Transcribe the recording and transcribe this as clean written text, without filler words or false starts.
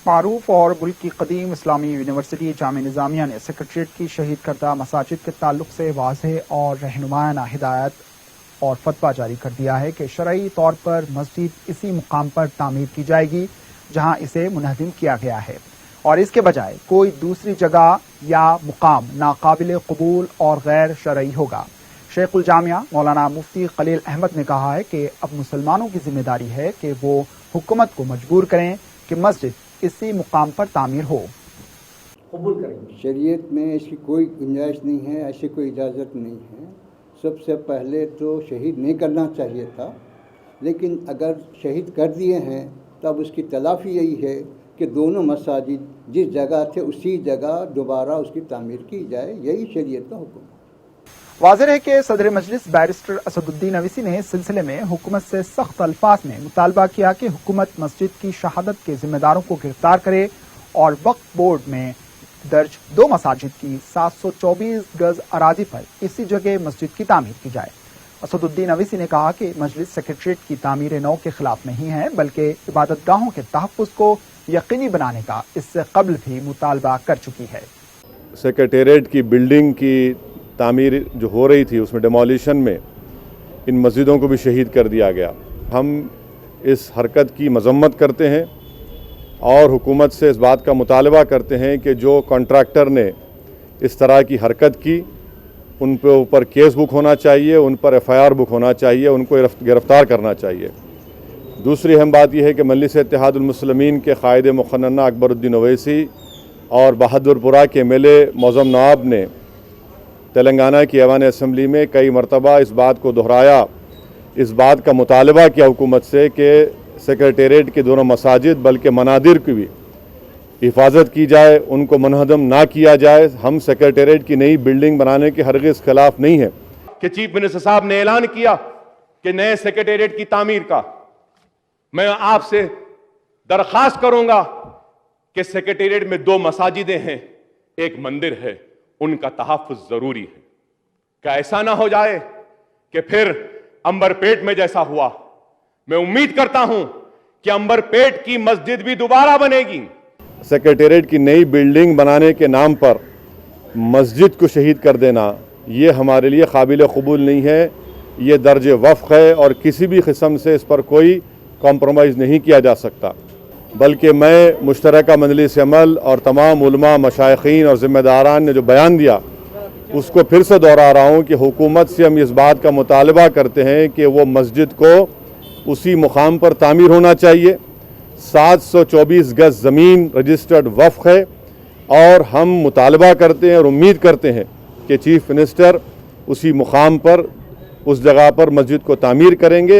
معروف اور ملک کی قدیم اسلامی یونیورسٹی جامعہ نظامیہ نے سیکریٹریٹ کی شہید کردہ مساجد کے تعلق سے واضح اور رہنمایانہ ہدایت اور فتویٰ جاری کر دیا ہے کہ شرعی طور پر مسجد اسی مقام پر تعمیر کی جائے گی جہاں اسے منہدم کیا گیا ہے، اور اس کے بجائے کوئی دوسری جگہ یا مقام ناقابل قبول اور غیر شرعی ہوگا۔ شیخ الجامعہ مولانا مفتی خلیل احمد نے کہا ہے کہ اب مسلمانوں کی ذمہ داری ہے کہ وہ حکومت کو مجبور کریں کہ مسجد اسی مقام پر تعمیر ہو۔ قبول کریں گے۔ شریعت میں اس کی کوئی گنجائش نہیں ہے، ایسی کوئی اجازت نہیں ہے۔ سب سے پہلے تو شہید نہیں کرنا چاہیے تھا، لیکن اگر شہید کر دیے ہیں تب اس کی تلافی یہی ہے کہ دونوں مساجد جس جگہ تھے اسی جگہ دوبارہ اس کی تعمیر کی جائے، یہی شریعت کا حکم ہے۔ واضح ہے کہ صدر مجلس بیرسٹر اسد الدین اویسی نے اس سلسلے میں حکومت سے سخت الفاظ میں مطالبہ کیا کہ حکومت مسجد کی شہادت کے ذمہ داروں کو گرفتار کرے اور وقف بورڈ میں درج 2 مساجد کی 724 گز اراضی پر اسی جگہ مسجد کی تعمیر کی جائے۔ اسد الدین اویسی نے کہا کہ مجلس سیکریٹریٹ کی تعمیر نو کے خلاف نہیں ہے، بلکہ عبادت گاہوں کے تحفظ کو یقینی بنانے کا اس سے قبل بھی مطالبہ کر چکی ہے۔ سیکریٹریٹ کی بلڈنگ کی تعمیر جو ہو رہی تھی اس میں ڈیمولیشن میں ان مسجدوں کو بھی شہید کر دیا گیا۔ ہم اس حرکت کی مذمت کرتے ہیں اور حکومت سے اس بات کا مطالبہ کرتے ہیں کہ جو کانٹریکٹر نے اس طرح کی حرکت کی ان پہ اوپر کیس بک ہونا چاہیے، ان پر FIR بک ہونا چاہیے، ان کو گرفتار کرنا چاہیے۔ دوسری اہم بات یہ ہے کہ مجلس اتحاد المسلمین کے قائد مقننہ اکبر الدین اویسی اور بہادر پورہ کے MLA معظم نواب نے تلنگانہ کی ایوان اسمبلی میں کئی مرتبہ اس بات کو دہرایا، اس بات کا مطالبہ کیا حکومت سے کہ سیکریٹریٹ کی دونوں مساجد بلکہ منادر کی بھی حفاظت کی جائے، ان کو منہدم نہ کیا جائے۔ ہم سیکریٹریٹ کی نئی بلڈنگ بنانے کے ہرگز خلاف نہیں ہیں کہ چیف منسٹر صاحب نے اعلان کیا کہ نئے سیکریٹریٹ کی تعمیر کا میں آپ سے درخواست کروں گا کہ سیکریٹریٹ میں 2 مساجدیں ہیں، ایک مندر ہے، ان کا تحفظ ضروری ہے۔ کہ ایسا نہ ہو جائے کہ پھر امبر پیٹ میں جیسا ہوا۔ میں امید کرتا ہوں کہ امبر پیٹ کی مسجد بھی دوبارہ بنے گی۔ سیکریٹریٹ کی نئی بلڈنگ بنانے کے نام پر مسجد کو شہید کر دینا یہ ہمارے لیے قابل قبول نہیں ہے، یہ درج وفق ہے اور کسی بھی قسم سے اس پر کوئی کمپرومائز نہیں کیا جا سکتا۔ بلکہ میں مشترکہ مجلس عمل اور تمام علماء، مشائخین اور ذمہ داران نے جو بیان دیا اس کو پھر سے دہرا رہا ہوں کہ حکومت سے ہم اس بات کا مطالبہ کرتے ہیں کہ وہ مسجد کو اسی مقام پر تعمیر ہونا چاہیے۔ 724 گز زمین رجسٹرڈ وقف ہے اور ہم مطالبہ کرتے ہیں اور امید کرتے ہیں کہ چیف منسٹر اسی مقام پر اس جگہ پر مسجد کو تعمیر کریں گے۔